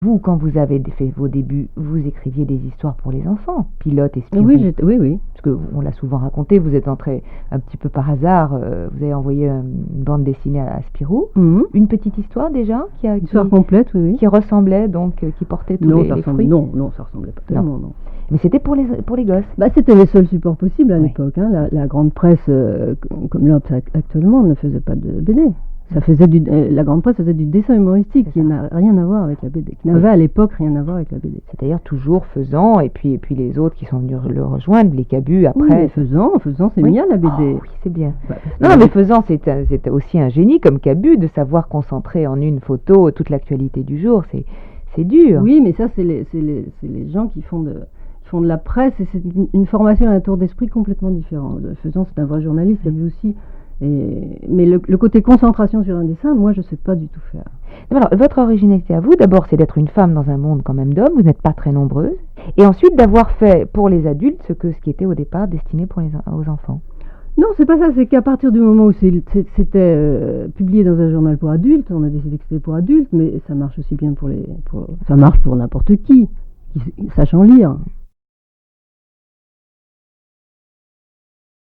Vous, quand vous avez fait vos débuts, vous écriviez des histoires pour les enfants, Pilote et Spirou. Oui. Parce qu'on l'a souvent raconté, vous êtes entré un petit peu par hasard, vous avez envoyé une bande dessinée à Spirou. Une petite histoire déjà Histoire complète, oui. Qui ressemblait donc, qui portait tous les fruits. Non, ça ressemblait pas tellement, non. Mais c'était pour les gosses. C'était les seuls supports possibles à l'époque. Hein. La grande presse, comme l'Obs actuellement, ne faisait pas de BD. La grande presse faisait du dessin humoristique qui n'a rien à voir avec la BD, qui n'avait à l'époque rien à voir avec la BD. C'est d'ailleurs toujours Faisan et puis les autres qui sont venus le rejoindre, les Cabu après. Oui, Faisan, c'est bien la BD. Oh, oui, c'est bien. Non, mais Faisan, c'est aussi un génie comme Cabu de savoir concentrer en une photo toute l'actualité du jour. C'est dur. Oui, mais ça, c'est les gens qui font de la presse et c'est une formation et un tour d'esprit complètement différent. Faisan, c'est un vrai journaliste, Cabu aussi. Mais le côté concentration sur un dessin, moi, je ne sais pas du tout faire. Alors, votre originalité à vous, d'abord, c'est d'être une femme dans un monde quand même d'hommes. Vous n'êtes pas très nombreuses. Et ensuite, d'avoir fait pour les adultes ce qui était au départ destiné aux enfants. Non, c'est pas ça. C'est qu'à partir du moment où c'était publié dans un journal pour adultes, on a décidé que c'était pour adultes, mais ça marche aussi bien ça marche pour n'importe qui sachant lire.